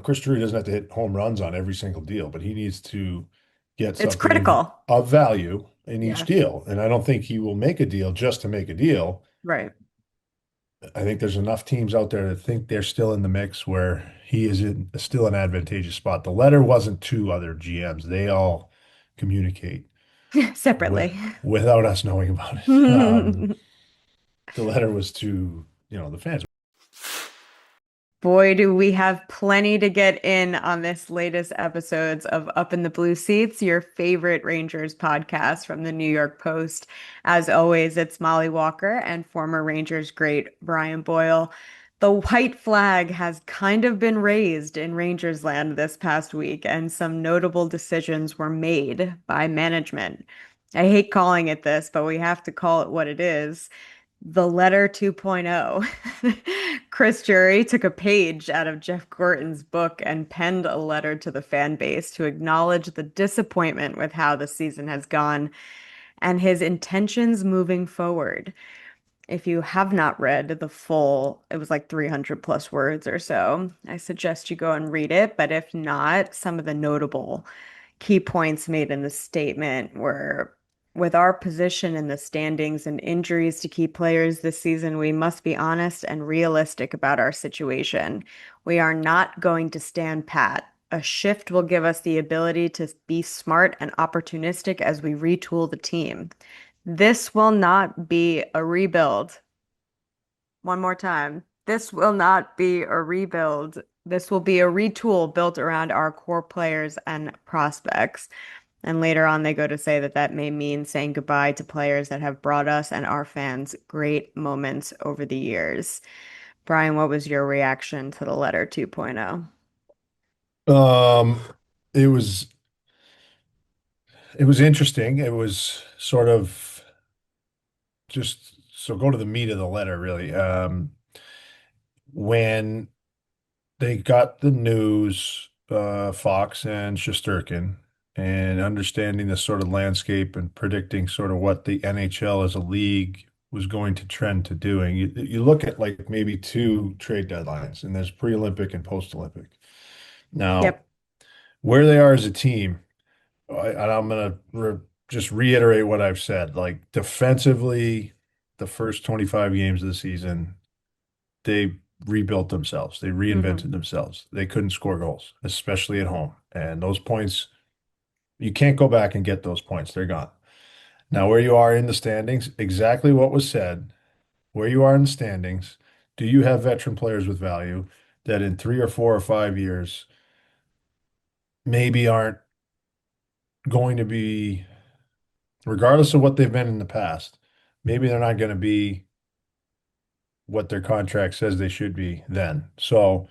Chris Drury doesn't have to hit home runs on every single deal, but he needs to get It's something critical. of value in each Yes. deal. And I don't think he will make a deal just to make a deal. Right. I think there's enough teams out there that think they're still in the mix where he is in still an advantageous spot. The letter wasn't to other GMs. They all communicate with, Separately. without us knowing about it. The letter was to, the fans. Boy, do we have plenty to get in on this latest episodes of Up in the Blue Seats, your favorite Rangers podcast from the New York Post. As always, it's Molly Walker and former Rangers great Brian Boyle. The white flag has kind of been raised in Rangers land this past week, and some notable decisions were made by management. I hate calling it this, but we have to call it what it is. The letter 2.0. Chris Jury took a page out of Jeff Gorton's book and penned a letter to the fan base to acknowledge the disappointment with how the season has gone and his intentions moving forward. If you have not read the full, it was like 300 plus words or so, I suggest you go and read it. But if not, some of the notable key points made in the statement were with our position in the standings and injuries to key players this season, we must be honest and realistic about our situation. We are not going to stand pat. A shift will give us the ability to be smart and opportunistic as we retool the team. This will not be a rebuild. One more time. This will not be a rebuild. This will be a retool built around our core players and prospects. And later on, they go to say that that may mean saying goodbye to players that have brought us and our fans great moments over the years. Brian, what was your reaction to the letter 2.0? Um, it was it was interesting. It was sort of just so go to the meat of the letter, really. When they got the news, Fox and Shesterkin, and understanding the sort of landscape and predicting sort of what the NHL as a league was going to trend to doing. You look at like maybe two trade deadlines, and there's pre-Olympic and post-Olympic. Now, Yep. where they are as a team, and I'm gonna just reiterate what I've said. Like defensively, the first 25 games of the season, they rebuilt themselves. They Hmm. reinvented themselves. They couldn't score goals, especially at home. And those points, you can't go back and get those points. They're gone. Now, where you are in the standings, exactly what was said, where you are in the standings, do you have veteran players with value that in 3 or 4 or 5 years maybe aren't going to be, regardless of what they've been in the past, maybe they're not going to be what their contract says they should be then. So,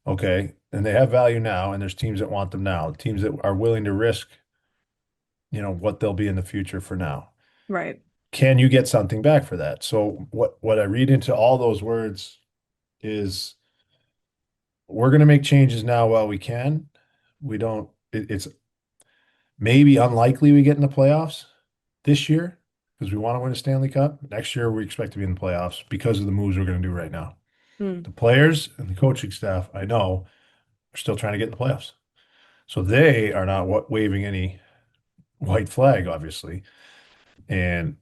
okay. And they have value now, and there's teams that want them now, teams that are willing to risk, what they'll be in the future for now. Right. Can you get something back for that? So what I read into all those words is we're going to make changes now while we can. We don't, it's maybe unlikely we get in the playoffs this year because we want to win a Stanley Cup. Next year, we expect to be in the playoffs because of the moves we're going to do right now. Hmm. The players and the coaching staff, I know, are still trying to get in the playoffs. So they are not waving any white flag, obviously. And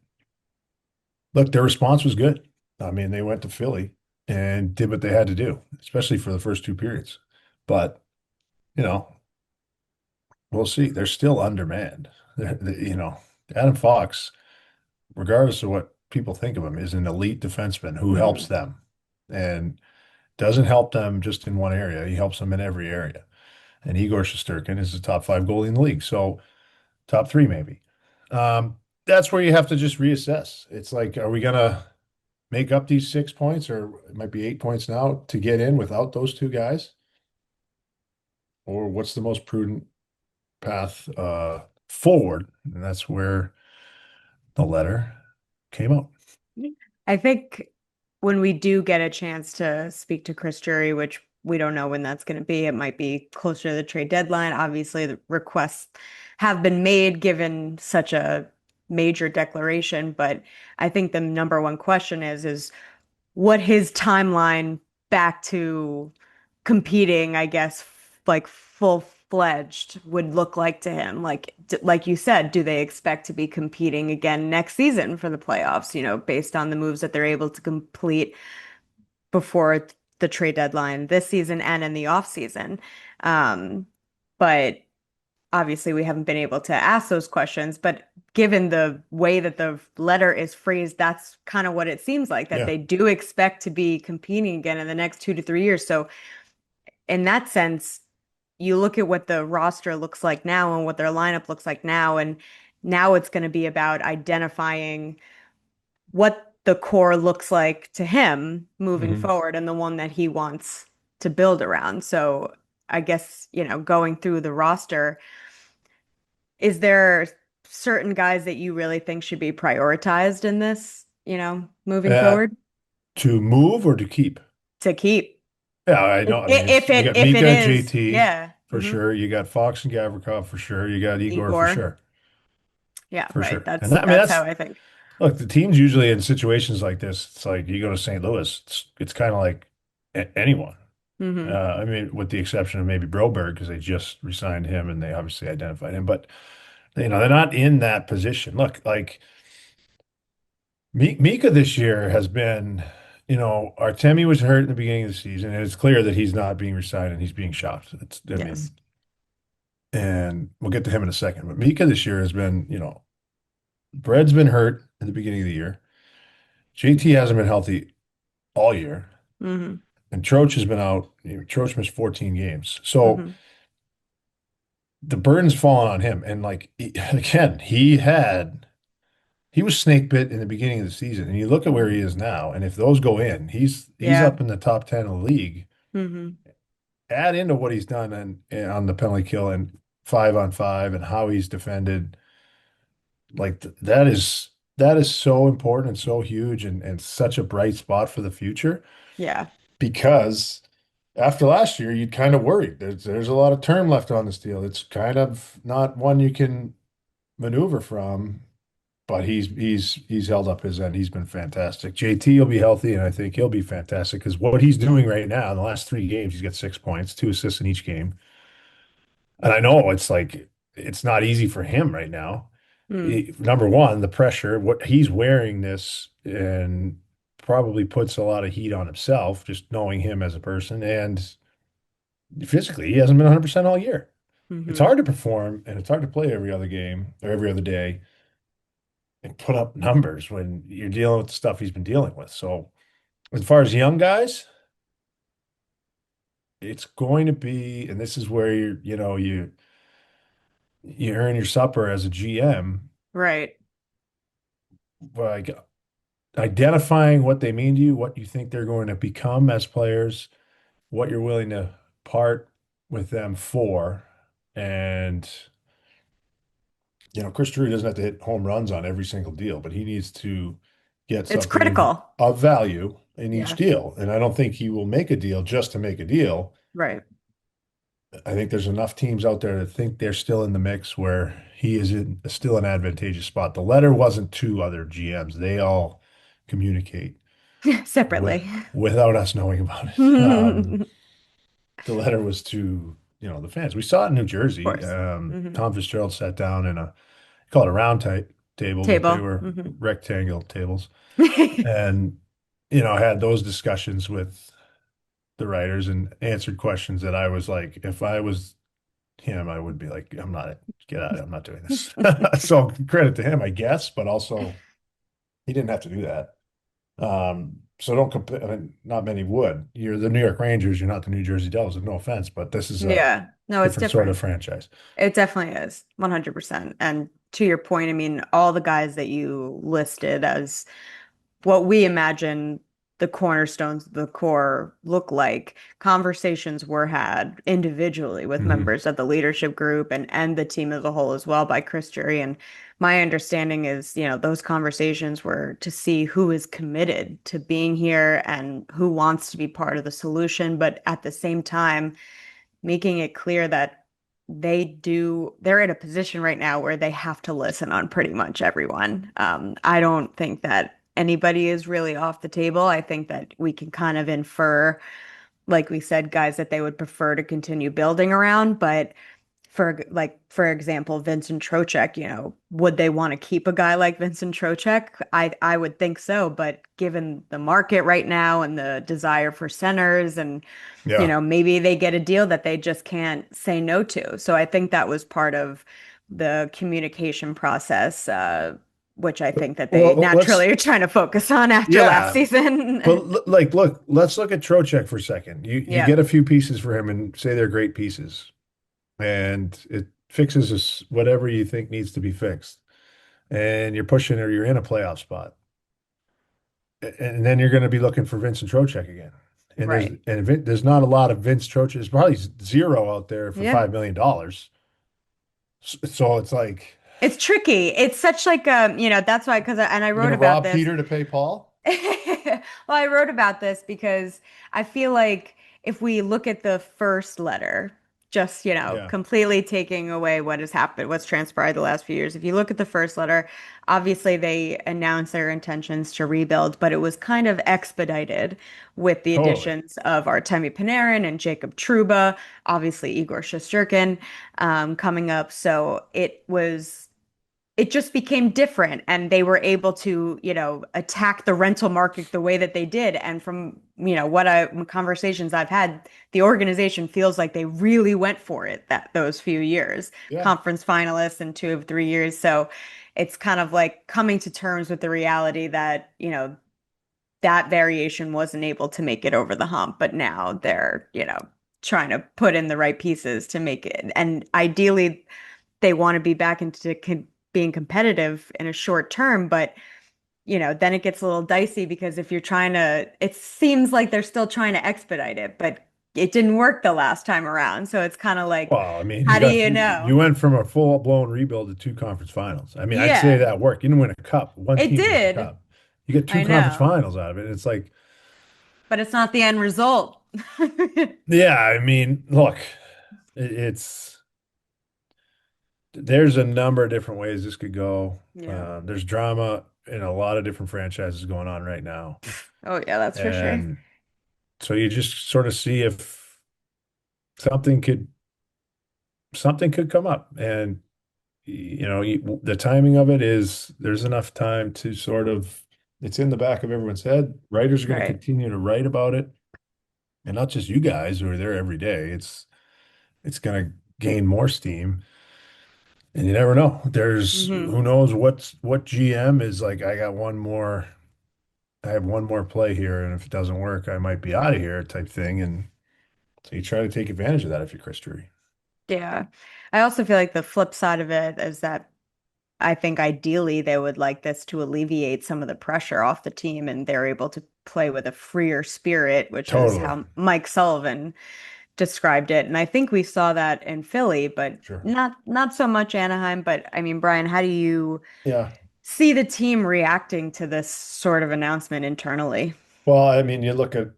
look, their response was good. I mean, they went to Philly and did what they had to do, especially for the first two periods. But, you know, we'll see. They're still undermanned. Adam Fox, regardless of what people think of him, is an elite defenseman who helps Hmm. them and doesn't help them just in one area. He helps them in every area. And Igor Shesterkin is the top five goalie in the league. So top three, maybe. Um, that's where you have to just reassess. It's like, are we gonna make up these 6 points, or it might be 8 points now to get in without those two guys? Or what's the most prudent path forward? And that's where the letter came out. I think when we do get a chance to speak to Chris Jury, which we don't know when that's going to be, it might be closer to the trade deadline. Obviously, the requests have been made given such a major declaration, but I think the number one question is what his timeline back to competing, I guess, like full-fledged would look like to him. Like you said, do they expect to be competing again next season for the playoffs, based on the moves that they're able to complete before the trade deadline this season and in the off season? Um, but obviously we haven't been able to ask those questions, but given the way that the letter is phrased, that's kind of what it seems like, that Yeah. they do expect to be competing again in the next 2 to 3 years. So in that sense, you look at what the roster looks like now and what their lineup looks like now, and now it's going to be about identifying what the core looks like to him moving Hmm. forward and the one that he wants to build around. So I guess, going through the roster, is there certain guys that you really think should be prioritized in this, moving Uh, forward to move or to keep? to keep? Yeah, I know. I mean, you got If it Mika, is, JT yeah. for sure. You got Fox and Gavrikov for sure. You got Igor for Igor. sure, Yeah, for right. sure. And that, I mean, That's how that's I think. look. The teams usually in situations like this, it's like you go to St. Louis. It's kind of like anyone. Hmm. I mean, with the exception of maybe Broberg because they just resigned him and they obviously identified him. But they're not in that position. Look, like Mika this year has been. Artemi was hurt in the beginning of the season, and it's clear that he's not being resigned and he's being shopped. I Yes. mean, and we'll get to him in a second. But Mika this year has been, Bread's been hurt at the beginning of the year. JT hasn't been healthy all year, Hmm. and Troach has been out. Troach missed 14 games, so Hmm. the burden's fallen on him. And like again, he was snake bit in the beginning of the season, and you look at where he is now, and if those go in, he's Yeah. up in the top 10 of the league. Hmm. Add into what he's done and on the penalty kill and 5-on-5 and how he's defended. Like that is so important and so huge and such a bright spot for the future Yeah. because after last year you'd kind of worried there's a lot of term left on this deal. It's kind of not one you can maneuver from, but he's held up his end. He's been fantastic. JT will be healthy and I think he'll be fantastic because what he's doing right now in the last 3 games, he's got 6 points, 2 assists in each game. And I know it's not easy for him right now. Mm. Number one, the pressure, what he's wearing this and probably puts a lot of heat on himself, just knowing him as a person. And physically, he hasn't been 100% all year. It's Hmm. hard to perform and it's hard to play every other game or every other day and put up numbers when you're dealing with the stuff he's been dealing with. So, as far as young guys, it's going to be, and this is where you earn your supper as a GM, Right. like identifying what they mean to you, what you think they're going to become as players, what you're willing to part with them for. And, Chris Drury doesn't have to hit home runs on every single deal, but he needs to get It's something critical. of value in each Yeah. deal. And I don't think he will make a deal just to make a deal. Right. I think there's enough teams out there that think they're still in the mix where he is in still an advantageous spot. The letter wasn't to other GMs. They all communicate with, Separately. without us knowing about it. Of The letter was to, the fans. We saw it in New Jersey. course. Hmm. Tom Fitzgerald sat down in call it a round type table, but they Table. were Hmm. rectangle tables and, had those discussions with the writers and answered questions that I was like, if I was him, I would be like, I'm not, get out of it. I'm not doing this. So credit to him, I guess, but also he didn't have to do that. So don't compare. I mean, not many would. You're the New York Rangers. You're not the New Jersey Devils. No offense, but this is a Yeah. No, it's different sort of different. franchise. It definitely is. 100%. And to your point, I mean, all the guys that you listed as what we imagine the cornerstones of the core look like, conversations were had individually with Hmm. members of the leadership group and the team as a whole as well by Chris Jury. And my understanding is, those conversations were to see who is committed to being here and who wants to be part of the solution, but at the same time, making it clear that they're in a position right now where they have to listen on pretty much everyone. I don't think that anybody is really off the table. I think that we can kind of infer like we said, guys that they would prefer to continue building around. But for example, Vincent Trocheck, would they want to keep a guy like Vincent Trocheck? I would think so, but given the market right now and the desire for centers and Yeah. maybe they get a deal that they just can't say no to. So I think that was part of the communication process, which I think that they Well, naturally are trying to focus on after last yeah, but season. like, look, let's look at Trocheck for a second. You Yeah, get a few pieces for him and say they're great pieces, and it fixes whatever you think needs to be fixed, and you're pushing or you're in a playoff spot, and then you're going to be looking for Vincent Trocheck again. And right. there's not a lot of Vince Trocheck. There's probably zero out there for Yeah. $5 million. So it's like It's tricky. It's such like that's why and I you're wrote going to about rob this. Peter to pay Paul. Well, I wrote about this because I feel like if we look at the first letter, just, Yeah, completely taking away what has happened, what's transpired the last few years. If you look at the first letter, obviously they announced their intentions to rebuild, but it was kind of expedited with the totally. additions of Artemi Panarin and Jacob Trouba, obviously Igor Shesterkin, coming up. So it just became different and they were able to attack the rental market the way that they did, and from what I conversations I've had, the organization feels like they really went for it that those few years, Yeah. conference finalists in 2 of 3 years. So it's kind of like coming to terms with the reality that that variation wasn't able to make it over the hump, but now they're trying to put in the right pieces to make it, and ideally they want to be back into being competitive in a short term, but then it gets a little dicey because if you're trying to, it seems like they're still trying to expedite it, but it didn't work the last time around. So it's kind of like, Well, I mean, how do you know? you went from a full-blown rebuild to two conference finals. I mean, I'd say Yeah, that worked. You didn't win a cup. One it team wins the did. cup. You get two I conference know, finals out of it. It's like, but it's not the end result. yeah, I mean, look, it's there's a number of different ways this could go. Yeah. There's drama in a lot of different franchises going on right now. Oh, yeah, that's for sure. And so you just sort of see if something could something could come up. And the timing of it is there's enough time to sort of it's in the back of everyone's head. Writers are going to Right. continue to write about it, and not just you guys who are there every day. It's going to gain more steam, and you never know. There's Hmm. who knows what GM is like. I have one more play here, and if it doesn't work, I might be out of here type thing. And so you try to take advantage of that if you're Chris Drury. Yeah. I also feel like the flip side of it is that I think ideally they would like this to alleviate some of the pressure off the team and they're able to play with a freer spirit, which is Totally. how Mike Sullivan described it. And I think we saw that in Philly, but Sure. not so much Anaheim. But I mean, Brian, how do you Yeah. see the team reacting to this sort of announcement internally? Well, I mean, you look at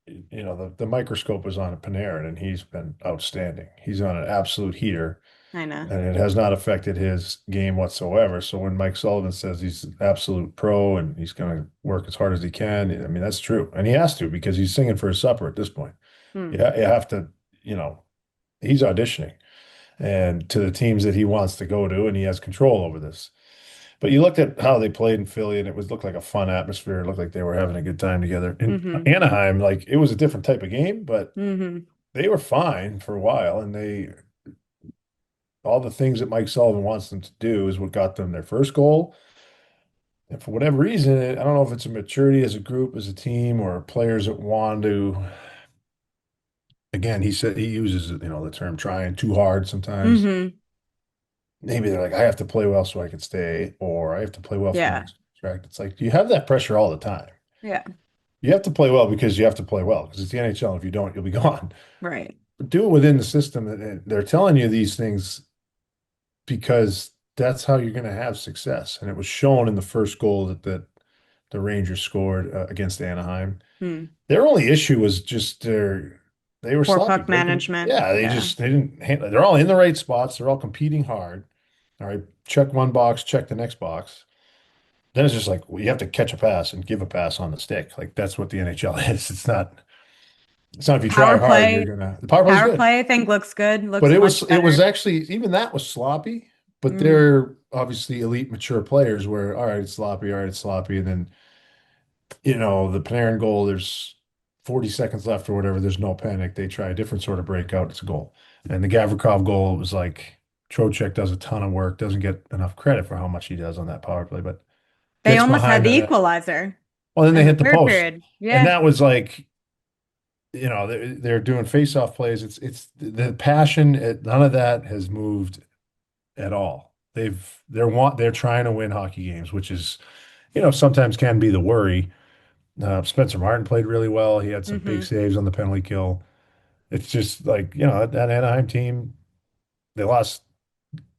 the microscope is on Panarin, and he's been outstanding. He's on an absolute heater, I know. and it has not affected his game whatsoever. So when Mike Sullivan says he's an absolute pro and he's going to work as hard as he can, I mean, that's true. And he has to because he's singing for his supper at this point. Hmm. You have to, he's auditioning and to the teams that he wants to go to, and he has control over this. But you looked at how they played in Philly, and it looked like a fun atmosphere. It looked like they were having a good time together. In Hmm. Anaheim, like it was a different type of game, but Hmm. they were fine for a while, and they all the things that Mike Sullivan wants them to do is what got them their first goal. And for whatever reason, I don't know if it's a maturity as a group, as a team, or players that want to. Again, he said he uses the term trying too hard sometimes. Hmm. Maybe they're like, I have to play well so I can stay, or I have to play well for my Yeah. next contract. It's like, you have that pressure all the time. Yeah. You have to play well because you have to play well because it's the NHL. If you don't, you'll be gone. Right. But do it within the system. And they're telling you these things because that's how you're going to have success. And it was shown in the first goal that the Rangers scored against Anaheim. Hmm. Their only issue was just they were Poor sloppy puck breaking. management. Yeah, Yeah. they didn't handle. They're all in the right spots. They're all competing hard. All right, check one box, check the next box. Then it's just like, well, you have to catch a pass and give a pass on the stick. Like that's what the NHL is. It's not. It's not if you try Power hard, play, the power play is power good. play, I think looks good, But looks much it was better. actually even that was sloppy, but Hmm. they're obviously elite mature players where all right, it's sloppy, all right, it's sloppy, and then the Panarin goal, there's 40 seconds left or whatever, there's no panic. They try a different sort of breakout, it's a goal. And the Gavrikov goal was like Trocheck does a ton of work, doesn't get enough credit for how much he does on that power play, but They gets almost had behind the the net. equalizer Well, then they in the hit the third post. period. And Yeah. that was like, they're doing face-off plays. It's the passion, none of that has moved at all. They're trying to win hockey games, which is, sometimes can be the worry. Spencer Martin played really well. He had some big Hmm. saves on the penalty kill. It's just like, that Anaheim team, they lost,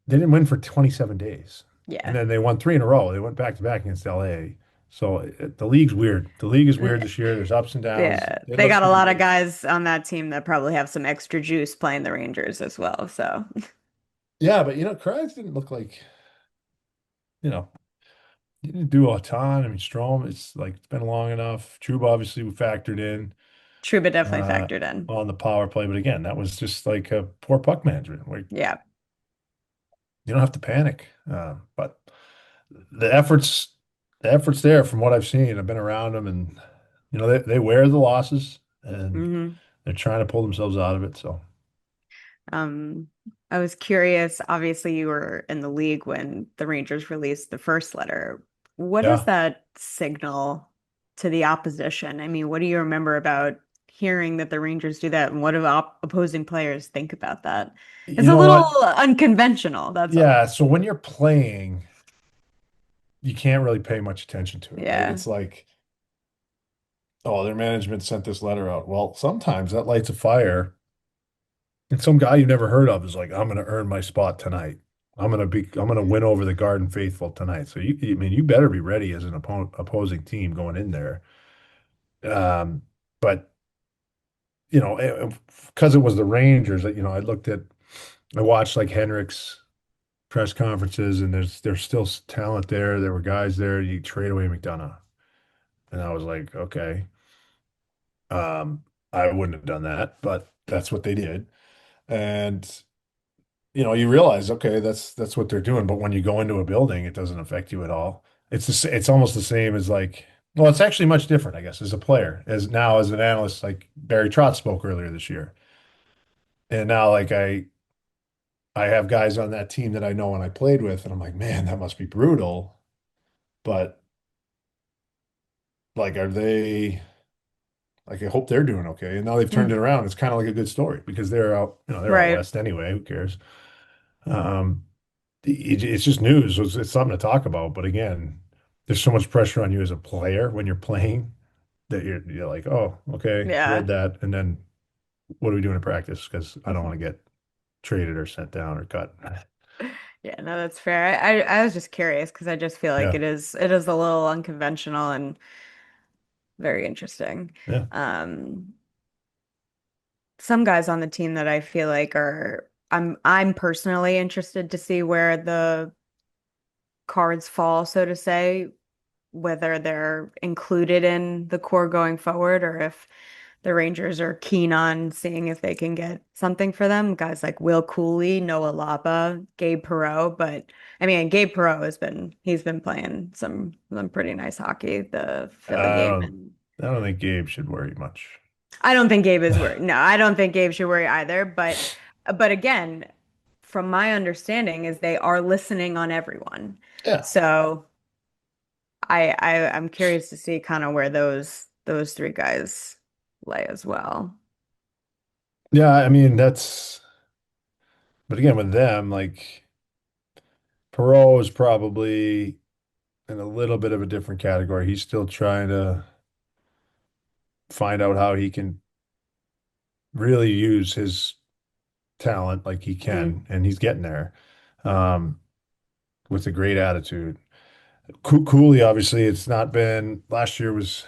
they didn't win for 27 days. And Yeah. then they won three in a row. They went back to back against LA. So the league's weird. The league is weird this year. There's ups and downs. Yeah. It They looks got a pretty lot of good. guys on that team that probably have some extra juice playing the Rangers as well. So Yeah, but Kravitz didn't look like, you know, he didn't do a ton. I mean, Strom, it's like it's been long enough. Trouba obviously factored in Trouba definitely uh, factored in. on the power play, but again, that was just like a poor puck management. Where Yeah. you don't have to panic. But the efforts, the efforts there from what I've seen, I've been around them, and they wear the losses and Hmm. they're trying to pull themselves out of it. So Um, I was curious, obviously you were in the league when the Rangers released the first letter. What does yeah, that signal to the opposition? I mean, what do you remember about hearing that the Rangers do that, and what do opposing players think about that? you It's a know little what? unconventional, that's all. Yeah. So when you're playing, you can't really pay much attention to it, right? Yeah. It's like, oh, their management sent this letter out. Well, sometimes that lights a fire. And some guy you never heard of is like, I'm going to earn my spot tonight. I'm going to win over the Garden Faithful tonight. So I mean, you better be ready as an opposing team going in there. Um, but because it was the Rangers, I watched like Henrik's press conferences, and there's still talent there. There were guys there. You trade away McDonough, and I was like, okay, um, I wouldn't have done that, but that's what they did. And you realize, okay, that's what they're doing. But when you go into a building, it doesn't affect you at all. It's almost the same as like, well, it's actually much different, I guess, as a player, as now as an analyst, like Barry Trotz spoke earlier this year. And now like I have guys on that team that I know and I played with, and I'm like, man, that must be brutal. But like, are they like I hope they're doing okay. And now they've turned Mm. it around. It's kind of like a good story because they're out Right. west anyway. Who cares? Um, it's just news. So it's something to talk about. But again, there's so much pressure on you as a player when you're playing that you're like, oh, okay, read Yeah. that. And then what are we doing in practice? Because I don't want to get traded or sent down or cut. Yeah, no, that's fair. I was just curious because I just feel like Yeah. it is a little unconventional and very interesting. Yeah. Um, some guys on the team that I feel like are I'm personally interested to see where the cards fall, so to say, whether they're included in the core going forward or if the Rangers are keen on seeing if they can get something for them. Guys like Will Cooley, Noah Lapa, Gabe Perrault, but I mean Gabe Perrault he's been playing some pretty nice hockey, the Philly I game, don't, and I don't think Gabe should worry much. I don't think Gabe is worried. No, I don't think Gabe should worry either. But again, from my understanding, is they are listening on everyone. Yeah. So I'm curious to see kind of where those three guys lay as well. Yeah. I mean, but again, with them, like Perot is probably in a little bit of a different category. He's still trying to find out how he can really use his talent like he Mm, can, and he's getting there um, with a great attitude. Cooley, obviously, it's not been last year was,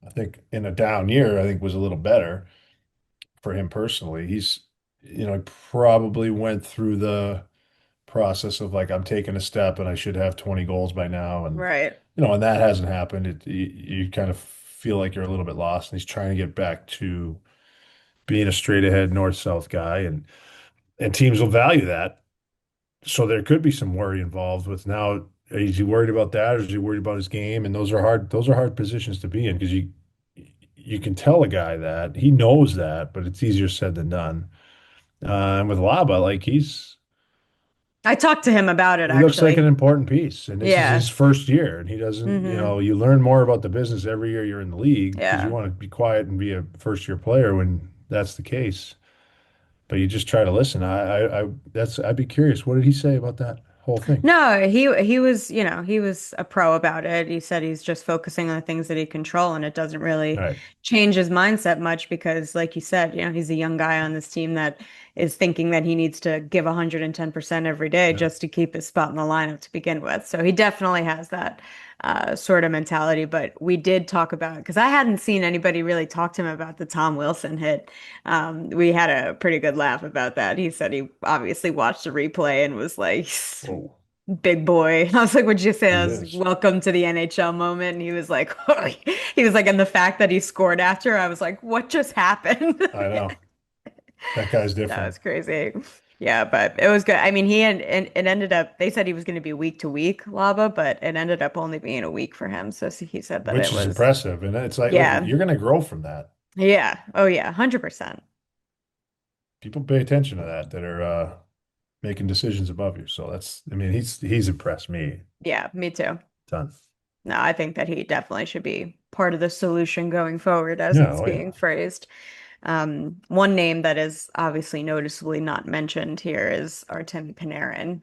I think, in a down year, I think was a little better for him personally. He probably went through the process of like, I'm taking a step and I should have 20 goals by now. And, right. and that hasn't happened. You kind of feel like you're a little bit lost, and he's trying to get back to being a straight ahead north-south guy, and teams will value that. So there could be some worry involved with now. Is he worried about that, or is he worried about his game? And those are hard positions to be in because you can tell a guy that he knows that, but it's easier said than done. And with Laba, like I talked to him about it he looks like an actually. important piece, and this is Yeah. his first year, and he doesn't, Hmm. you learn more about the business every year you're in the league because you Yeah. want to be quiet and be a first year player when that's the case. But you just try to listen. I'd be curious. What did he say about that whole thing? No, he was, he was a pro about it. He said he's just focusing on the things that he control, and it doesn't All really right. change his mindset much because, like you said, he's a young guy on this team that is thinking that he needs to give 110% every day Yeah. just to keep his spot in the lineup to begin with. So he definitely has that sort of mentality. But we did talk about because I hadn't seen anybody really talk to him about the Tom Wilson hit. We had a pretty good laugh about that. He said he obviously watched the replay and was like, Oh, big boy. I was like, what'd you say? I he was is. welcome to the NHL moment. And he was like, and the fact that he scored after, I was like, what just happened? I know. That guy's That different. was crazy. Yeah, but it was good. I mean, and it ended up, they said he was going to be week to week, Lava, but it ended up only being a week for him. So he said that Which it is was, impressive. And it's like, look, yeah, you're going to grow from that. yeah. Oh, yeah, 100%. People pay attention to that are making decisions above you. So I mean, he's impressed me a Yeah, me too. ton. No, I think that he definitely should be part of the solution going forward as Yeah, it's oh yeah. being phrased. One name that is obviously noticeably not mentioned here is Artemi Panarin,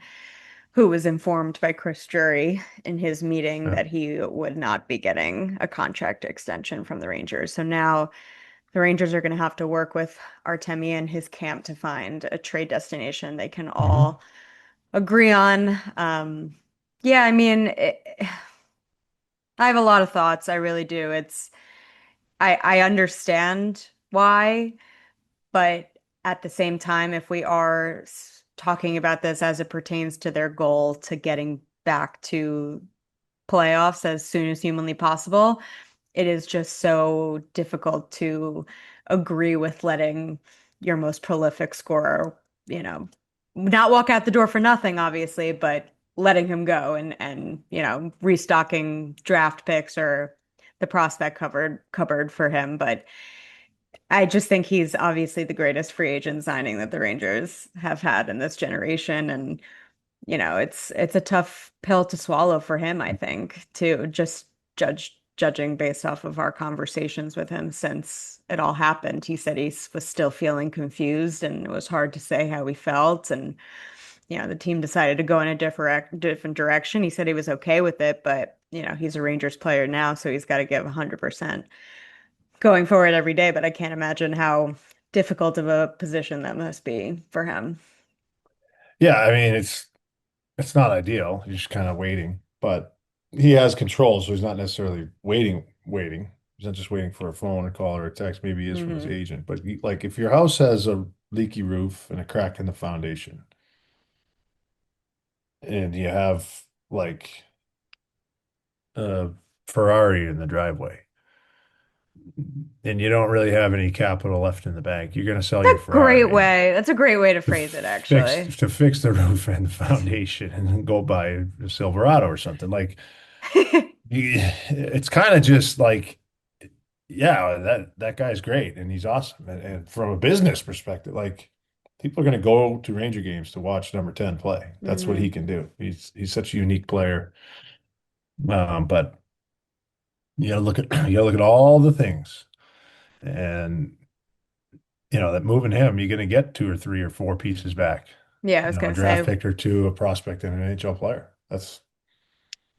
who was informed by Chris Drury in his meeting Yeah. that he would not be getting a contract extension from the Rangers. So now the Rangers are going to have to work with Artemi and his camp to find a trade destination they can Hmm. all agree on. Yeah, I mean, I have a lot of thoughts. I really do. I understand why. But at the same time, if we are talking about this as it pertains to their goal to getting back to playoffs as soon as humanly possible, it is just so difficult to agree with letting your most prolific scorer, not walk out the door for nothing, obviously, but letting him go and restocking draft picks or the prospect cupboard for him. But I just think he's obviously the greatest free agent signing that the Rangers have had in this generation. And, it's a tough pill to swallow for him, I think, to just judging based off of our conversations with him since it all happened. He said he was still feeling confused and it was hard to say how he felt. And, the team decided to go in a different direction. He said he was okay with it, but, he's a Rangers player now, so he's got to give 100% going forward every day, but I can't imagine how difficult of a position that must be for him. Yeah, I mean, it's not ideal. You're just kind of waiting, but he has control, so he's not necessarily waiting. He's not just waiting for a phone or call or a text. Maybe he is from his Hmm. agent. But like if your house has a leaky roof and a crack in the foundation, and you have like a Ferrari in the driveway, and you don't really have any capital left in the bank, you're going to sell your That's a great Ferrari way. That's a great way to phrase it, actually. to fix the roof and the foundation, and then go buy a Silverado or something. Like it's kind of just like, yeah, that guy's great and he's awesome. And from a business perspective, like people are going to go to Ranger games to watch number 10 play. That's what he Hmm. can do. He's such a unique player. But you gotta look at all the things. And that moving him, you're going to get two or three or four pieces back. Yeah, I was A gonna draft say pick or two, a prospect, and an NHL player. it's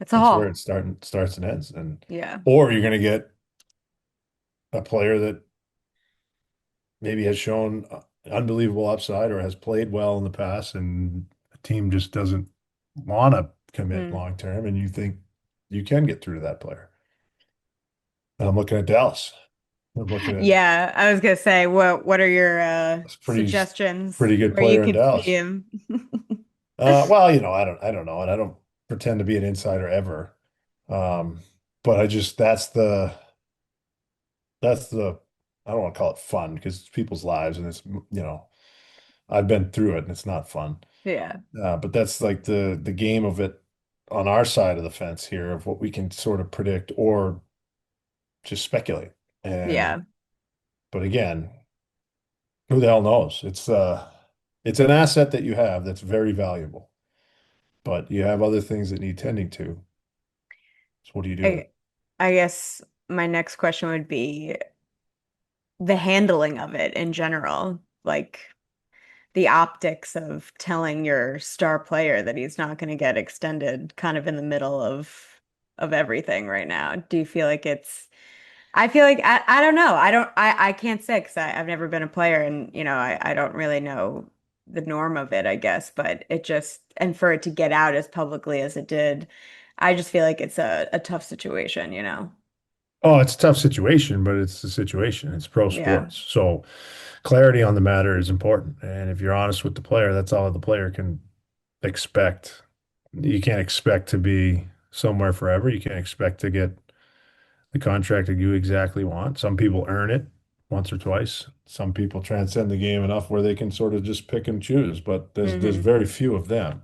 a That's where haul. it starts and ends. And Yeah. or you're going to get a player that maybe has shown unbelievable upside or has played well in the past, and the team just doesn't want to commit Mm. long term, and you think you can get through to that player. And I'm looking at Dallas. I'm looking at Yeah, I was gonna say, what are your a suggestions pretty good where you player in could see Dallas. him? Well, I don't know, and I don't pretend to be an insider ever. Um, but I just that's the I don't want to call it fun because it's people's lives and it's, I've been through it and it's not fun. Yeah. But that's like the game of it on our side of the fence here of what we can sort of predict or just speculate. And Yeah. but again, who the hell knows? It's an asset that you have that's very valuable, but you have other things that need tending to. So what do you do with I it? I guess my next question would be the handling of it in general, like the optics of telling your star player that he's not going to get extended kind of in the middle of everything right now. Do you feel like it's I feel like I don't know. I can't say because I've never been a player and I don't really know the norm of it, I guess, but it just and for it to get out as publicly as it did, I just feel like it's a tough situation, you know? Oh, it's a tough situation, but it's the situation. It's pro Yeah. sports. So clarity on the matter is important. And if you're honest with the player, that's all the player can expect. You can't expect to be somewhere forever. You can't expect to get the contract that you exactly want. Some people earn it once or twice. Some people transcend the game enough where they can sort of just pick and choose, but there's Hmm. very few of them.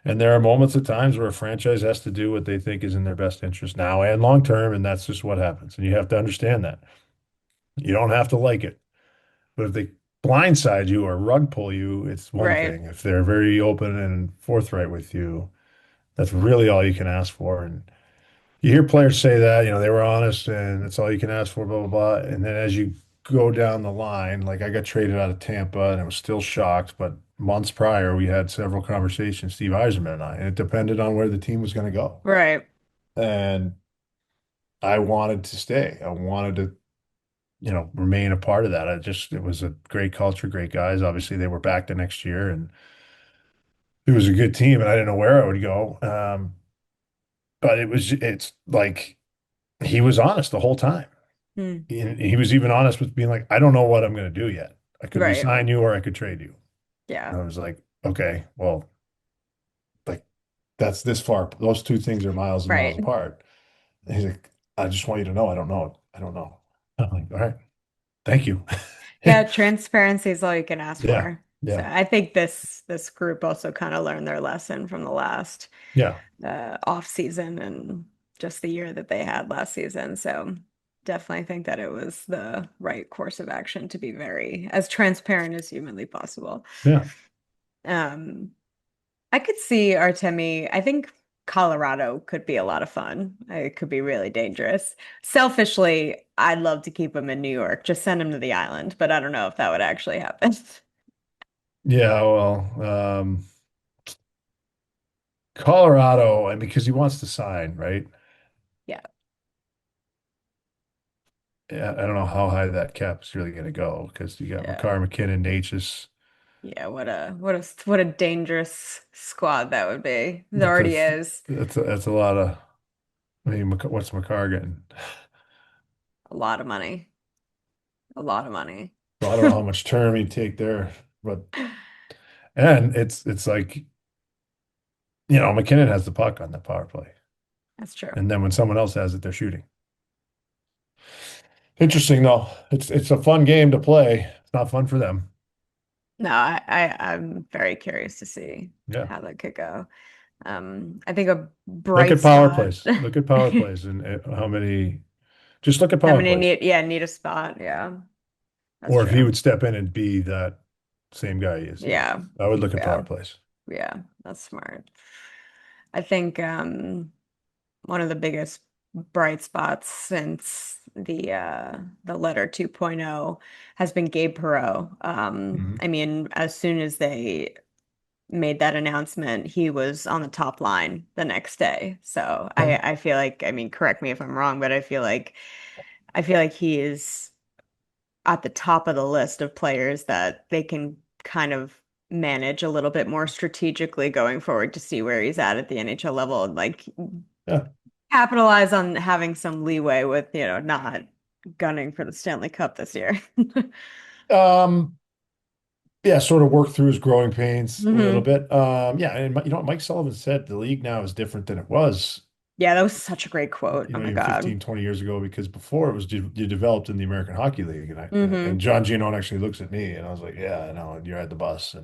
And there are moments at times where a franchise has to do what they think is in their best interest now and long term, and that's just what happens. And you have to understand that. You don't have to like it. But if they blindside you or rug pull you, it's one Right. thing. If they're very open and forthright with you, that's really all you can ask for. And you hear players say that, they were honest and that's all you can ask for, blah, blah, blah. And then as you go down the line, like I got traded out of Tampa and I was still shocked, but months prior, we had several conversations, Steve Yzerman and I, and it depended on where the team was going to go. Right. And I wanted to stay. I wanted to, remain a part of that. It was a great culture, great guys. Obviously, they were back the next year and it was a good team and I didn't know where I would go. But it's like he was honest the whole time. Hmm. He was even honest with being like, I don't know what I'm going to do yet. I could Right. resign you or I could trade you. Yeah. And I was like, okay, well, like that's this far. Those two things are miles and miles Right. apart. And he's like, I just want you to know I don't know. I don't know. I'm like, all right, thank you. Yeah, transparency is all you can ask Yeah, for. So yeah, I think this group also kind of learned their lesson from the last yeah, off season and just the year that they had last season. So definitely think that it was the right course of action to be very as transparent as humanly possible. yeah, Um, I could see Artemi. I think Colorado could be a lot of fun. It could be really dangerous. Selfishly, I'd love to keep him in New York. Just send him to the island, but I don't know if that would actually happen. yeah. Well, Colorado, and because he wants to sign, right? Yeah. Yeah, I don't know how high that cap is really going to go because you got Yeah. McCarr, McKinnon, Natchez. Yeah, what a dangerous squad that would be. It That's a already is that's a lot of. I mean, what's McCarr getting? a lot of money. A lot of money. So I don't know how much term he'd take there, but and it's like McKinnon has the puck on the power play, That's true. and then when someone else has it, they're shooting. Interesting though. It's a fun game to play. It's not fun for them. No, I'm very curious to see Yeah. how that could go. I think a Look bright at power spot. plays. Look at power plays and how many. Just look at How power many plays. need a spot? Yeah, that's Or if he true. would step in and be that same guy he is. Yes. Yeah, I would look at yeah, power plays. yeah. That's smart. I think one of the biggest bright spots since the letter 2.0 has been Gabe Perrault. Mhm. I mean, as soon as they made that announcement, he was on the top line the next day. So Yeah. I feel like, I mean, correct me if I'm wrong, but I feel like he is at the top of the list of players that they can kind of manage a little bit more strategically going forward to see where he's at the NHL level and like Yeah. capitalize on having some leeway with, not gunning for the Stanley Cup this year. Um, yeah, sort of work through his growing pains a little Hmm. bit. Yeah, and what Mike Sullivan said the league now is different than it was. Yeah, that was such a great quote. Oh my Even God. 15, 20 years ago, because before it was you developed in the American Hockey League. And Hmm. John Gino actually looks at me and I was like, yeah, I know, you're at the bus.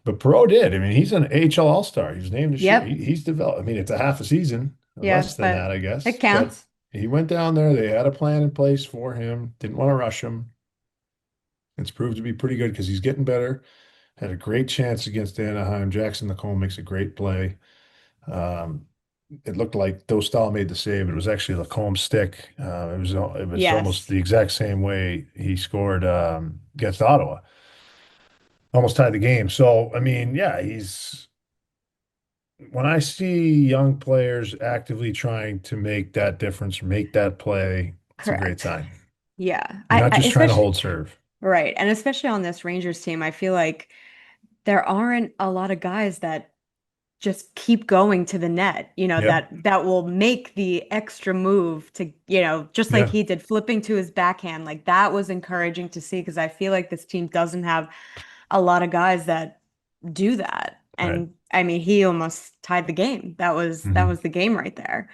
But Perrault did. I mean, he's an AHL All-Star. He was named this year. Yep. He's developed. I mean, it's a half a season, Yeah, less than but that, I it guess. But counts. he went down there. They had a plan in place for him. Didn't want to rush him. It's proved to be pretty good because he's getting better. Had a great chance against Anaheim. Jackson Nicole makes a great play. Um, it looked like Dostal made the save. It was actually Lacombe's stick. It was almost Yes, the exact same way he scored against Ottawa. Almost tied the game. So I mean, yeah, he's when I see young players actively trying to make that difference, make that play, it's a great correct. sign. Yeah. You're not I just trying to especially hold serve. right. And especially on this Rangers team, I feel like there aren't a lot of guys that just keep going to the net, Yep. that will make the extra move to, just like Yeah. he did, flipping to his backhand. Like that was encouraging to see because I feel like this team doesn't have a lot of guys that do that. Right. And I mean, he almost tied the game. That Hmm. was the game right there.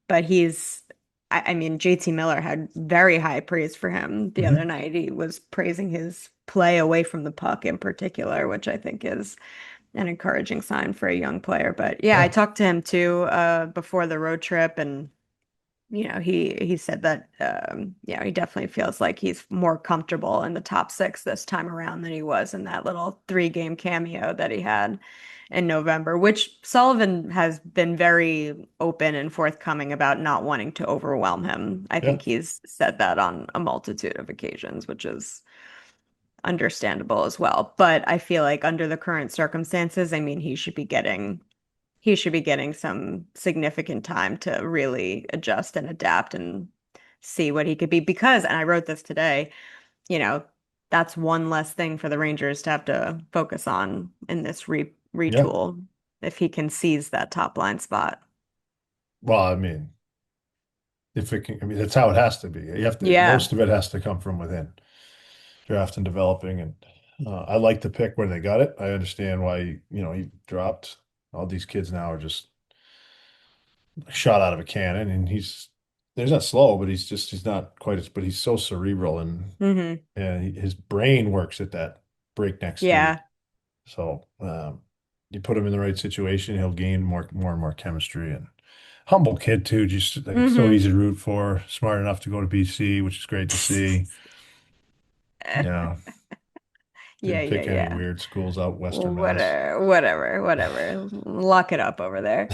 But I mean, JT Miller had very high praise for him the other Hmm. night. He was praising his play away from the puck in particular, which I think is an encouraging sign for a young player. But yeah, I Yeah. talked to him too before the road trip, and he said that he definitely feels like he's more comfortable in the top six this time around than he was in that little 3 game cameo that he had in November, which Sullivan has been very open and forthcoming about not wanting to overwhelm him. I Yeah. think he's said that on a multitude of occasions, which is understandable as well. But I feel like under the current circumstances, I mean, he should be getting some significant time to really adjust and adapt and see what he could be. Because, and I wrote this today, you know, that's one less thing for the Rangers to have to focus on in this Yeah. retool if he can seize that top line spot. Well, I mean, if it can, I mean, that's how it has to be. Yeah. Most of it has to come from within, draft and developing. And I like the pick where they got it. I understand why, he dropped. All these kids now are just shot out of a cannon, and there's not slow, but he's not quite but he's so cerebral Hmm. and his brain works at that breakneck speed. Yeah. So you put him in the right situation, he'll gain more and more chemistry and humble kid too, just like so Hmm. easy to root for, smart enough to go to BC, which is great to see. Yeah, Yeah, didn't yeah, pick any yeah. weird schools out Western Mass. Whatever, whatever, whatever. Lock it up over there.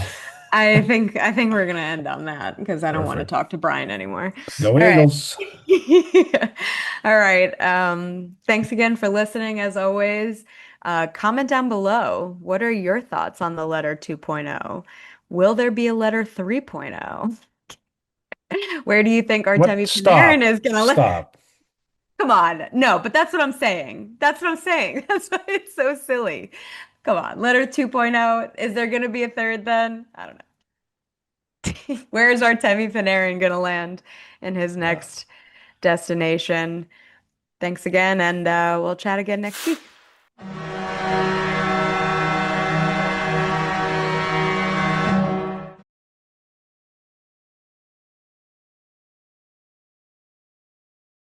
I think we're gonna end on that because I don't want to Perfect. talk to Brian anymore. Go All right. Eagles. All right. Thanks again for listening as always. Comment down below. What are your thoughts on the letter 2.0? Will there be a letter 3.0? Where do you think What? Artemi Panarin Stop. is gonna land? Stop. Come on. No, but that's what I'm saying. That's what I'm saying. That's why it's so silly. Come on. Letter 2.0. Is there going to be a third then? I don't know. Where is Artemi Panarin going to land in his Yeah. next destination? Thanks again, and we'll chat again next week.